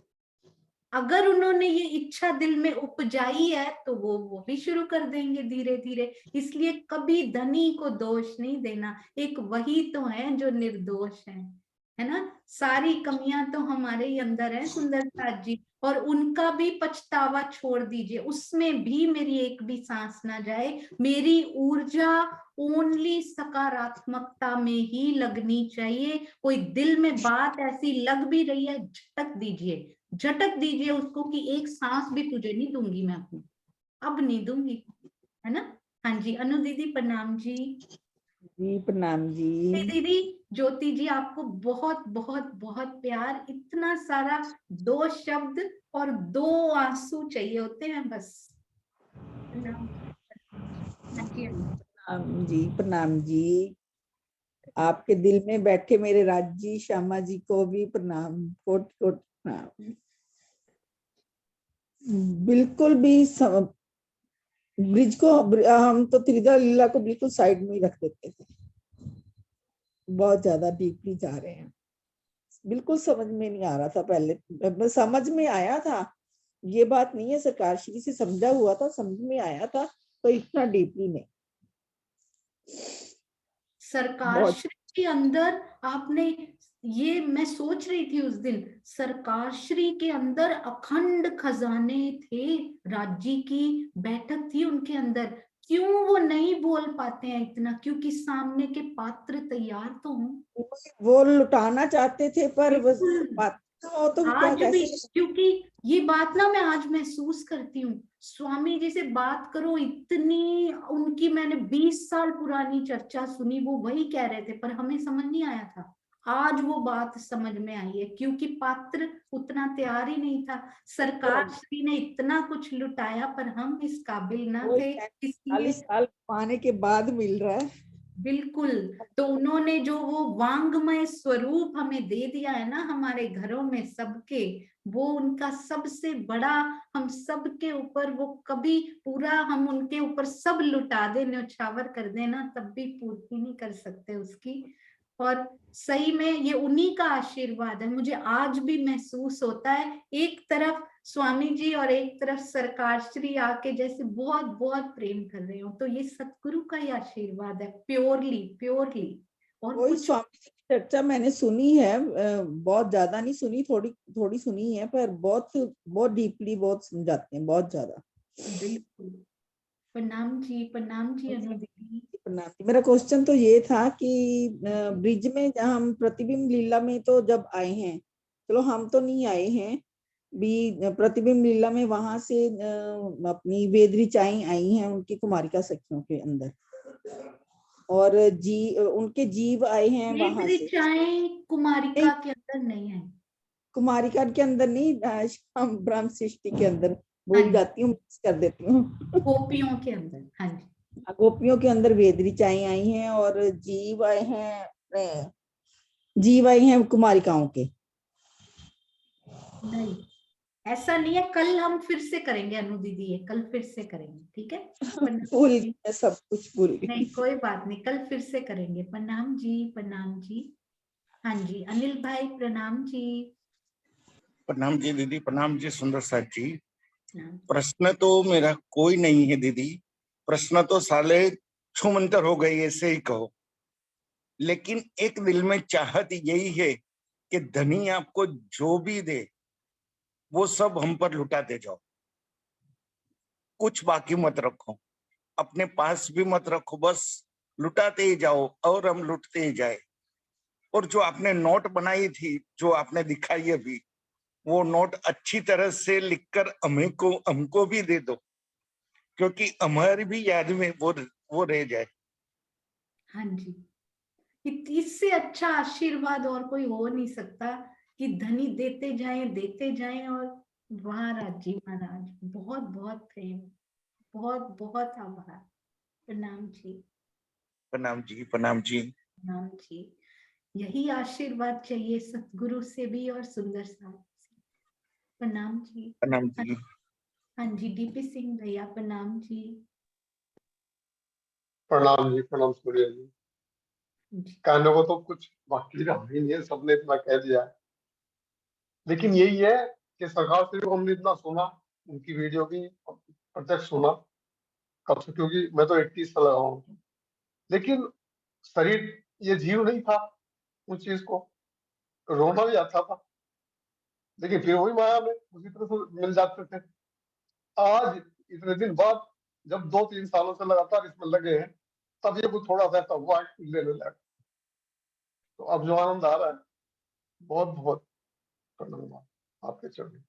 अगर उन्होंने ये इच्छा दिल में उपजाई है, तो वो भी शुरू कर देंगे धीरे धीरे। इसलिए कभी धनी को दोष नहीं देना, एक वही तो है जो निर्दोष है ना। सारी कमियां तो हमारे ही अंदर है सुंदर साथ जी, और उनका भी पछतावा छोड़ दीजिए, उसमें भी मेरी एक भी सांस ना जाए। मेरी ऊर्जा ओनली सकारात्मकता में ही लगनी चाहिए। कोई दिल में बात ऐसी लग भी रही है, झटक दीजिए, झटक दीजिए उसको कि एक सांस भी तुझे नहीं दूंगी मैं अपनी, अब नहीं दूंगी, है ना। हाँ जी, अनु दीदी प्रणाम जी। जी प्रणाम जी। दीदी ज्योति जी, आपको बहुत बहुत बहुत प्यार। इतना सारा 2 शब्द और 2 आंसू चाहिए होते हैं बस। प्रणाम। हाँ जी, अनु। प्रणाम जी, प्रणाम जी। आपके दिल में बैठे मेरे राजी श्यामा जी को भी प्रणाम, कोट कोट प्रणाम। बिल्कुल भी ब्रिज को, हम तो त्रिधा लीला को बिल्कुल साइड में ही रख देते थे, बहुत ज्यादा डीपली जा रहे हैं। बिल्कुल समझ में नहीं आ रहा था पहले, समझ में आया था, ये बात नहीं है, सरकार श्री से समझा हुआ था, समझ में आया था, तो इतना डीपली नहीं। सरकार श्री के अंदर आपने, ये मैं सोच रही थी उस दिन, सरकार श्री के अंदर अखंड खजाने थे, राज्य की बैठक थी उनके अंदर। क्यों वो नहीं बोल पाते हैं इतना? क्योंकि सामने के पात्र तैयार तो हों। वो लुटाना चाहते थे, पर बस बिल्कुल। बात हो तो क्या आज भी, कैसे। क्योंकि ये बात ना मैं आज महसूस करती हूँ, स्वामी जी से बात करो, इतनी उनकी मैंने 20 साल पुरानी चर्चा सुनी, वो वही कह रहे थे, पर हमें समझ नहीं आया था। आज वो बात समझ में आई है, क्योंकि पात्र उतना तैयार ही नहीं था। सरकार श्री ने इतना कुछ लुटाया, पर हम इस काबिल ना वो थे, 40 इसलिए। साल पाने के बाद मिल रहा है। बिल्कुल। तो उन्होंने जो वो वांगमय स्वरूप हमें दे दिया है ना, हमारे घरों में सबके, वो उनका सबसे बड़ा, हम सबके ऊपर वो कभी पूरा, हम उनके ऊपर सब लुटा दे, न्यौछावर कर देना, तब भी पूर्ति नहीं कर सकते उसकी। और सही में ये उन्हीं का आशीर्वाद है। मुझे आज भी महसूस होता है, एक तरफ स्वामी जी और एक तरफ सरकार श्री आके जैसे बहुत बहुत प्रेम कर रहे हो, तो ये सतगुरु का ही आशीर्वाद है, प्योरली प्योरली। और वही कुछ स्वामी जी की चर्चा मैंने सुनी है, बहुत ज्यादा नहीं सुनी, थोड़ी थोड़ी सुनी है, पर बहुत बहुत डीपली बहुत समझाते हैं, बहुत ज्यादा। बिल्कुल। प्रणाम जी अनु दीदी। प्रणाम। मेरा क्वेश्चन तो ये था कि ब्रिज में जहाँ हम प्रतिबिंब लीला में तो जब आए हैं, चलो हम तो नहीं आए हैं भी, प्रतिबिंब लीला में वहां से अपनी वेद ऋचाएं आई हैं उनकी कुमारिका सखियों के अंदर, और उनके जीव आए हैं वेद वहां से। ऋचाएं कुमारिका के अंदर नहीं है। कुमारिका के अंदर नहीं, हम ब्रह्म सृष्टि के अंदर हाँ बोल जी, जाती हूँ, कर देती हूँ। गोपियों के अंदर। हाँ जी, गोपियों के अंदर वेद ऋचाएं आई हैं और जीव आए हैं कुमारिकाओं के। नहीं ऐसा नहीं है। कल हम फिर से करेंगे अनु दीदी, ये कल फिर से करेंगे, ठीक है। भूल गई, मैं सब कुछ भूल गई। नहीं कोई बात नहीं, कल फिर से करेंगे। प्रणाम जी प्रणाम जी। हाँ जी अनिल भाई प्रणाम जी। प्रणाम जी दीदी, प्रणाम जी सुंदर साथ जी। प्रणाम। प्रश्न तो मेरा कोई नहीं है दीदी, प्रश्न तो साले छूमंतर हो गई ऐसे ही कहो, लेकिन एक दिल में चाहत यही है कि धनी आपको जो भी दे वो सब हम पर लुटाते जाओ, कुछ बाकी मत रखो, अपने पास भी मत रखो, बस लुटाते ही जाओ और हम लुटते ही जाए। और जो आपने नोट बनाई थी, जो आपने दिखाई अभी, वो नोट अच्छी तरह से लिखकर हमको भी दे दो, क्योंकि हमारी भी याद में वो रह जाए। हाँ जी, इससे अच्छा आशीर्वाद और कोई हो नहीं सकता कि धनी देते जाएं और महाराज जी महाराज बहुत बहुत प्रेम, बहुत बहुत आभार। प्रणाम जी प्रणाम जी प्रणाम जी। प्रणाम जी। यही आशीर्वाद चाहिए सतगुरु से भी और सुंदर साथ से। प्रणाम जी। प्रणाम जी। हाँ जी डीपी सिंह भैया प्रणाम जी। प्रणाम जी, प्रणाम सूर्य जी। जी कहने को तो कुछ बाकी रहा ही नहीं है, सबने इतना कह दिया है। लेकिन यही है कि सरकार से जो हमने इतना सुना, उनकी वीडियो भी प्रत्यक्ष सुना कब से, क्योंकि मैं तो 21 साल रहा हूँ, लेकिन शरीर ये जीव नहीं था उस चीज को, रोना भी आता था, लेकिन फिर वही माया में उसी तरह से मिल जाते थे। आज इतने दिन बाद जब 2-3 सालों से लगातार इसमें लगे हैं, तब ये कुछ थोड़ा सा ऐसा हुआ है लेने लगा, तो अब जो आनंद आ रहा है, बहुत बहुत धन्यवाद आपके चरणों।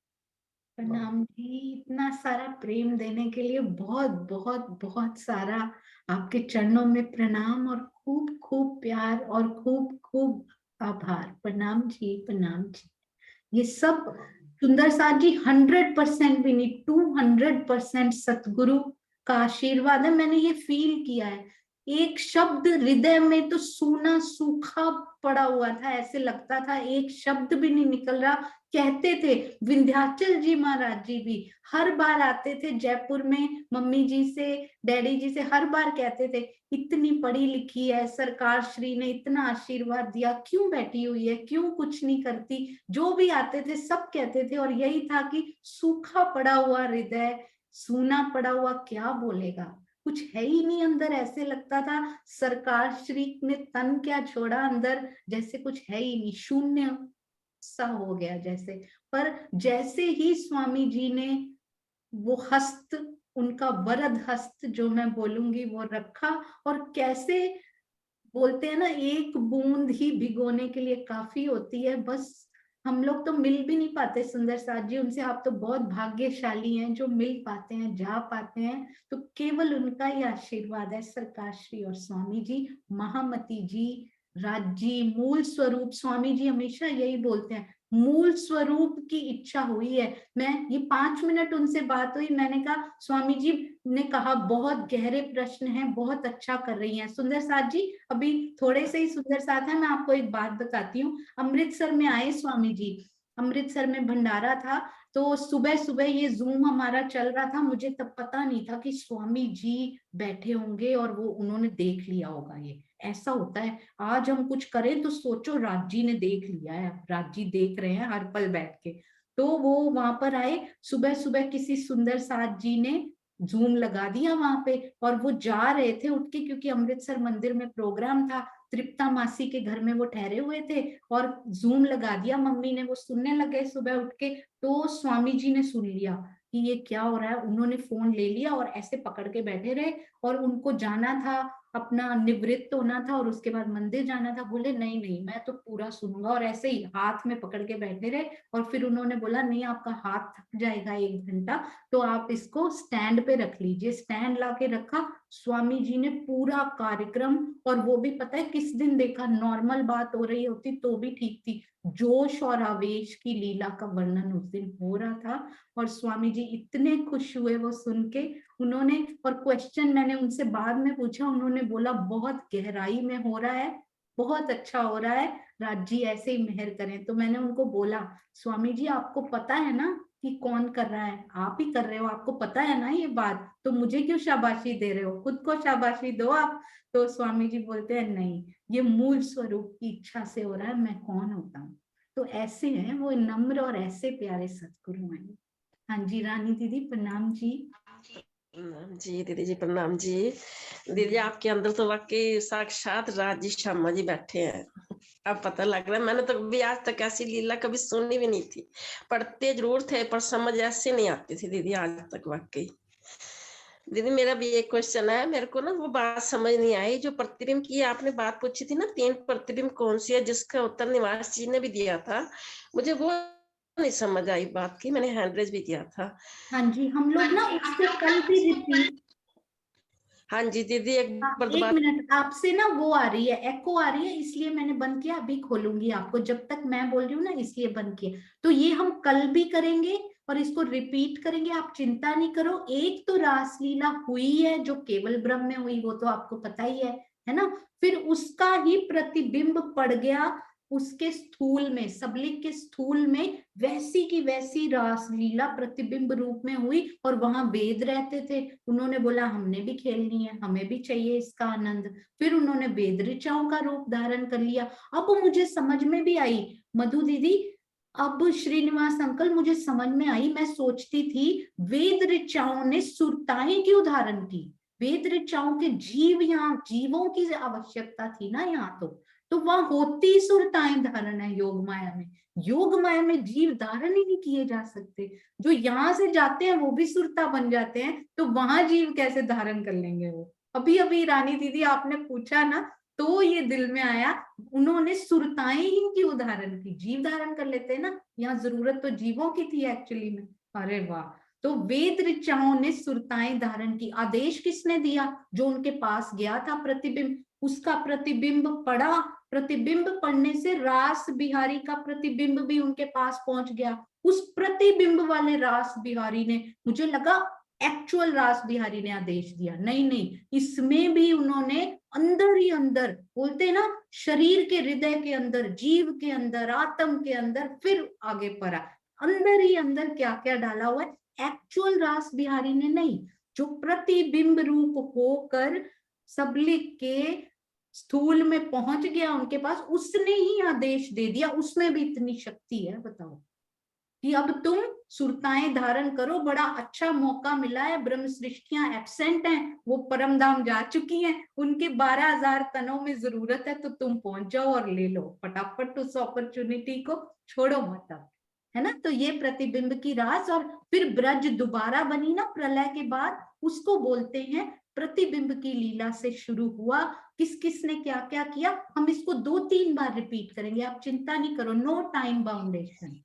प्रणाम जी। इतना सारा प्रेम देने के लिए बहुत बहुत बहुत सारा आपके चरणों में प्रणाम और खूब खूब प्यार और खूब खूब आभार। प्रणाम जी प्रणाम जी। ये सब सुंदर साथ जी 100% भी नहीं, 200% सतगुरु का आशीर्वाद है। मैंने ये फील किया है, एक शब्द हृदय में तो सूना सूखा पड़ा हुआ था, ऐसे लगता था एक शब्द भी नहीं निकल रहा। कहते थे विंध्याचल जी महाराज जी भी हर बार आते थे जयपुर में, मम्मी जी से डैडी जी से हर बार कहते थे इतनी पढ़ी लिखी है, सरकार श्री ने इतना आशीर्वाद दिया, क्यों बैठी हुई है, क्यों कुछ नहीं करती। जो भी आते थे सब कहते थे, और यही था कि सूखा पड़ा हुआ हृदय, सूना पड़ा हुआ, क्या बोलेगा, कुछ है ही नहीं अंदर। ऐसे लगता था सरकार श्री ने तन क्या छोड़ा, अंदर जैसे कुछ है ही नहीं, शून्य सा हो गया जैसे। पर जैसे ही स्वामी जी ने वो हस्त, उनका वरद हस्त जो मैं बोलूंगी वो रखा, और कैसे बोलते हैं ना एक बूंद ही भिगोने के लिए काफी होती है, बस हम लोग तो मिल भी नहीं पाते सुंदर साथ जी उनसे। आप तो बहुत भाग्यशाली हैं जो मिल पाते हैं, जा पाते हैं, तो केवल उनका ही आशीर्वाद है। सरकार श्री और स्वामी जी, महामती जी, राज जी, मूल स्वरूप। स्वामी जी हमेशा यही बोलते हैं मूल स्वरूप की इच्छा हुई है। मैं ये 5 मिनट उनसे बात हुई, मैंने कहा स्वामी जी ने कहा बहुत गहरे प्रश्न हैं, बहुत अच्छा कर रही हैं सुंदर साथ जी। अभी थोड़े से ही सुंदर साथ है, मैं आपको एक बात बताती हूँ। अमृतसर में आए स्वामी जी, अमृतसर में भंडारा था, तो सुबह सुबह ये जूम हमारा चल रहा था, मुझे तब पता नहीं था कि स्वामी जी बैठे होंगे और वो उन्होंने देख लिया होगा। ये ऐसा होता है, आज हम कुछ करें तो सोचो राजी ने देख लिया है, राजी देख रहे हैं हर पल बैठ के। तो वो वहां पर आए, सुबह सुबह किसी सुंदर साथ जी ने जूम लगा दिया वहां पे, और वो जा रहे थे उठ के, क्योंकि अमृतसर मंदिर में प्रोग्राम था, तृप्ता मासी के घर में वो ठहरे हुए थे, और जूम लगा दिया मम्मी ने, वो सुनने लगे सुबह उठ के। तो स्वामी जी ने सुन लिया कि ये क्या हो रहा है, उन्होंने फोन ले लिया और ऐसे पकड़ के बैठे रहे, और उनको जाना था, अपना निवृत्त होना था और उसके बाद मंदिर जाना था। बोले नहीं नहीं मैं तो पूरा सुनूंगा, और ऐसे ही हाथ में पकड़ के बैठे रहे। और फिर उन्होंने बोला नहीं आपका हाथ थक जाएगा 1 घंटा, तो आप इसको स्टैंड पे रख लीजिए। स्टैंड ला के रखा, स्वामी जी ने पूरा कार्यक्रम, और वो भी पता है किस दिन देखा, नॉर्मल बात हो रही होती तो भी ठीक थी, जोश और आवेश की लीला का वर्णन उस दिन हो रहा था। और स्वामी जी इतने खुश हुए वो सुन के, उन्होंने, और क्वेश्चन मैंने उनसे बाद में पूछा, उन्होंने बोला बहुत गहराई में हो रहा है, बहुत अच्छा हो रहा है, राज जी ऐसे ही मेहर करें। तो मैंने उनको बोला स्वामी जी आपको पता है ना कि कौन कर रहा है, आप ही कर रहे हो, आपको पता है ना ये बात, तो मुझे क्यों शाबाशी दे रहे हो, खुद को शाबाशी दो आप। तो स्वामी जी बोलते हैं नहीं, ये मूल स्वरूप की इच्छा से हो रहा है, मैं कौन होता हूँ। तो ऐसे हैं वो नम्र और ऐसे प्यारे सतगुरु हैं। हाँ जी रानी दीदी प्रणाम जी। प्रणाम जी दीदी जी, प्रणाम जी दीदी। आपके अंदर तो वाकई साक्षात राजी श्यामा जी बैठे हैं, अब पता लग रहा है। मैंने तो भी आज तक ऐसी लीला कभी सुनी भी नहीं थी, पढ़ते जरूर थे पर समझ ऐसे नहीं आती थी दीदी आज तक वाकई। दीदी मेरा भी एक क्वेश्चन है, मेरे को ना वो बात समझ नहीं आई जो प्रतिबिंब की आपने बात पूछी थी ना, 3 प्रतिबिंब कौन सी है, जिसका उत्तर निवास जी ने भी दिया था, मुझे वो नहीं समझ आई बात की, मैंने हैंड रेज भी किया था। हाँ जी हम लोग ना उससे कल भी रिपीट। हाँ जी दीदी एक बार एक दोबारा। मिनट, आपसे ना वो आ रही है, एको आ रही है, इसलिए मैंने बंद किया, अभी खोलूंगी आपको, जब तक मैं बोल रही हूँ ना इसलिए बंद किया। तो ये हम कल भी करेंगे और इसको रिपीट करेंगे, आप चिंता नहीं करो। एक तो रासलीला हुई है जो केवल ब्रह्म में हुई, वो तो आपको पता ही है ना। फिर उसका ही प्रतिबिंब पड़ गया उसके स्थूल में, सबलिक के स्थूल में, वैसी की वैसी रासलीला प्रतिबिंब रूप में हुई, और वहां वेद रहते थे, उन्होंने बोला हमने भी खेलनी है, हमें भी चाहिए इसका आनंद। फिर उन्होंने वेद ऋचाओं का रूप धारण कर लिया। अब मुझे समझ में भी आई मधु दीदी, अब श्रीनिवास अंकल मुझे समझ में आई, मैं सोचती थी वेद ऋचाओं ने सुरताएं क्यों धारण की, वेद ऋचाओं के जीव, यहाँ जीवों की आवश्यकता थी ना यहाँ, तो वहां होती सुरताएं धारण है योग माया में, योग माया में जीव धारण ही नहीं किए जा सकते, जो यहाँ से जाते हैं वो भी सुरता बन जाते हैं, तो वहां जीव कैसे धारण कर लेंगे वो। अभी अभी रानी दीदी आपने पूछा ना, तो ये दिल में आया, उन्होंने सुरताएं ही क्यों धारण की, जीव धारण कर लेते हैं ना, यहाँ जरूरत तो जीवों की थी एक्चुअली में। अरे वाह, तो वेद ऋचाओं ने सुरताएं धारण की। आदेश किसने दिया, जो उनके पास गया था प्रतिबिंब, उसका प्रतिबिंब पड़ा, प्रतिबिंब पढ़ने से रास बिहारी का प्रतिबिंब भी उनके पास पहुंच गया। उस प्रतिबिंब वाले रास बिहारी ने, मुझे लगा एक्चुअल रास बिहारी ने आदेश दिया, नहीं नहीं, इसमें भी उन्होंने अंदर ही अंदर, बोलते हैं ना, शरीर के हृदय के अंदर, जीव के अंदर, आत्म के अंदर, फिर आगे पड़ा, अंदर ही अंदर क्या क्या डाला हुआ है, एक्चुअल रास बिहारी ने नहीं, जो प्रतिबिंब रूप होकर सबलिक के स्थूल में पहुंच गया उनके पास, उसने ही आदेश दे दिया, उसमें भी इतनी शक्ति है, बताओ कि अब तुम सुरताएं धारण करो, बड़ा अच्छा मौका मिला है, ब्रह्म सृष्टियां एब्सेंट हैं, वो परम धाम जा चुकी हैं, उनके 12,000 तनों में जरूरत है, तो तुम पहुंच जाओ और ले लो फटाफट उस अपॉर्चुनिटी को, छोड़ो मत, है ना। तो ये प्रतिबिंब की रास, और फिर ब्रज दोबारा बनी ना प्रलय के बाद, उसको बोलते हैं प्रतिबिंब की लीला से शुरू हुआ, किस किस ने क्या क्या किया, हम इसको 2-3 बार रिपीट करेंगे, आप चिंता नहीं करो, नो टाइम बाउंडेशन,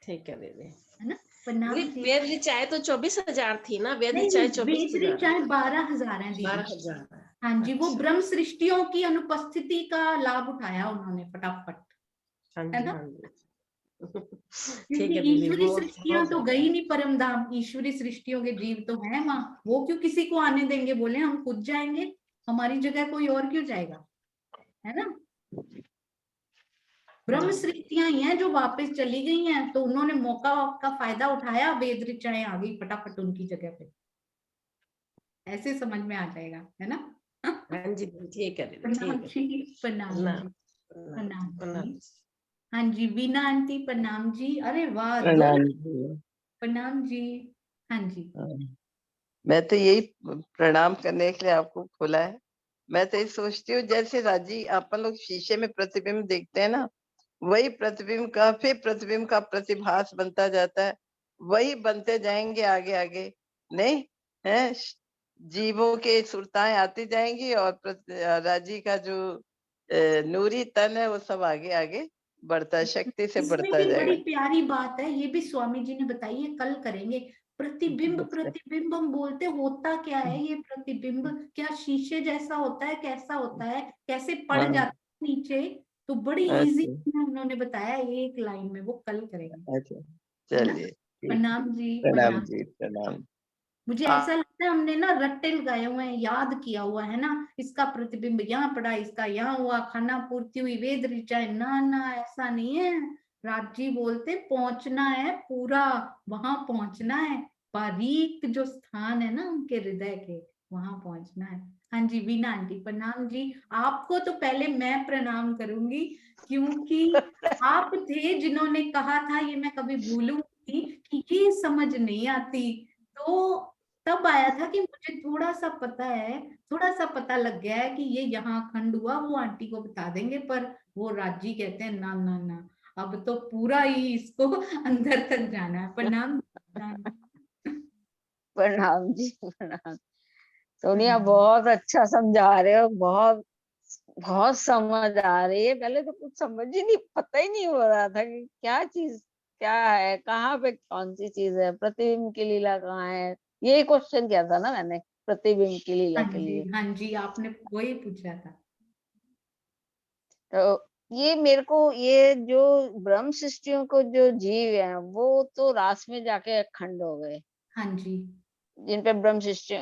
ठीक है दीदी, है ना। प्रणाम जी। वेद ऋचाएं तो 24,000 थी ना, वेद नहीं ऋचाएं वेद 24,000, ऋचाएं 12,000 है दीदी। 12,000। हाँ जी, वो अच्छा। ब्रह्म सृष्टियों की अनुपस्थिति का लाभ उठाया उन्होंने फटाफट, हाँ है जी ना, हाँ जी क्योंकि ठीक है दीदी, ईश्वरी बहुत सृष्टियां तो गई नहीं परम धाम, ईश्वरी सृष्टियों के जीव तो हैं वहां, वो क्यों किसी को आने देंगे, बोले हम खुद जाएंगे, हमारी जगह कोई और क्यों जाएगा, है ना। ब्रह्म सृष्टियां ही हैं जो वापस चली गई हैं, तो उन्होंने मौका का फायदा उठाया, वेद ऋचाएं आ गई फटाफट उनकी जगह पे, ऐसे समझ में आ जाएगा, है ना। हाँ जी ठीक है दीदी, प्रणाम ठीक है। जी, प्रणाम प्रणाम जी, प्रणाम प्रणाम प्रणाम। जी। हाँ जी, वीना आंटी प्रणाम जी। अरे वाह, दो प्रणाम जी। प्रणाम जी। हाँ जी, हाँ, मैं तो यही प्रणाम करने के लिए आपको खोला है। मैं तो ये सोचती हूँ जैसे राजी अपन लोग शीशे में प्रतिबिंब देखते हैं ना, वही प्रतिबिंब का फिर प्रतिबिंब का प्रतिभास बनता जाता है, वही बनते जाएंगे आगे आगे, नहीं है? जीवों के सुरताएं आती जाएंगी और राजी का जो नूरी तन है वो सब आगे आगे बढ़ता है, शक्ति से इसमें बढ़ता भी बड़ी जाएगा। प्यारी बात है, ये भी स्वामी जी ने बताई है, कल करेंगे। प्रतिबिंब प्रतिबिंब हम बोलते, होता क्या है ये प्रतिबिंब? क्या शीशे जैसा होता है, कैसा होता है, कैसे पड़ हाँ, जाता है नीचे? तो बड़ी इजी अच्छा उन्होंने बताया एक लाइन में, वो कल करेंगे, अच्छा, है ना? चलिए ठीक। प्रणाम जी, प्रणाम प्रणाम। जी, प्रणाम। मुझे ऐसा लगता है हमने ना रट्टे लगाए हुए हैं, याद किया हुआ है ना, इसका प्रतिबिंब यहाँ पड़ा, इसका यहाँ हुआ, खाना पूर्ति हुई, वेद ऋचाएं। ना ना, ऐसा नहीं है। राजी बोलते पहुंचना है, पूरा वहां पहुंचना है, बारीक जो स्थान है ना उनके हृदय के, वहां पहुंचना है। हाँ जी, वीना आंटी प्रणाम जी। आपको तो पहले मैं प्रणाम करूंगी, क्योंकि आप थे जिन्होंने कहा था, ये मैं कभी भूलूंगी, कि ये समझ नहीं आती। तो तब आया था कि मुझे थोड़ा सा पता है, थोड़ा सा पता लग गया है कि ये यहाँ खंड हुआ, वो आंटी को बता देंगे। पर वो राजी कहते हैं ना ना ना, अब तो पूरा ही इसको अंदर तक जाना है। प्रणाम प्रणाम। प्रणाम जी, प्रणाम। सोनिया प्रणाम। बहुत अच्छा समझा रहे हो, बहुत बहुत समझ आ रही है। पहले तो कुछ समझ ही नहीं, पता ही नहीं हो रहा था कि क्या चीज क्या है, कहाँ पे कौन सी चीज है, प्रतिबिंब की लीला कहाँ है। यही क्वेश्चन किया था ना मैंने, प्रतिबिंब की लीला हाँ के जी, लिए। हाँ जी, आपने वही पूछा था। तो ये मेरे को, ये जो ब्रह्म सृष्टियों को जो जीव है वो तो रास में जाके अखंड हो गए, हाँ जी, जिन पे ब्रह्म सृष्टि,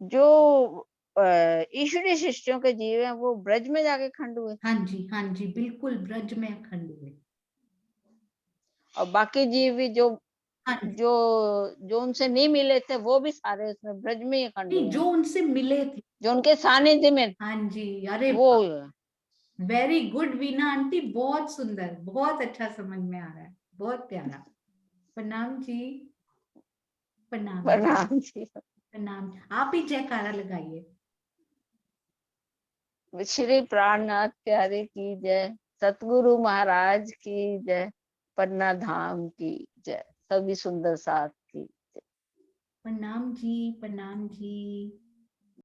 जो ईश्वरीय सृष्टियों के जीव हैं वो ब्रज में जाके खंड हुए, हाँ जी, हाँ जी, बिल्कुल ब्रज में अखंड हुए। और बाकी जीव भी जो हाँ जी, जो जो उनसे नहीं मिले थे वो भी सारे उसमें ब्रज में ही खंड नहीं, हुए जो हैं, उनसे मिले थे। जो उनके सानिध्य में हाँ जी, अरे वो। वेरी गुड वीना आंटी, बहुत सुंदर, बहुत अच्छा समझ में आ रहा है, बहुत प्यारा। प्रणाम जी, प्रणाम जी, प्रणाम जी। प्रणाम। आप ही जयकारा लगाइए। श्री प्राणनाथ प्यारे की जय, सतगुरु महाराज की जय, पन्ना धाम की जय, सभी सुंदर साथ की। प्रणाम जी, प्रणाम जी।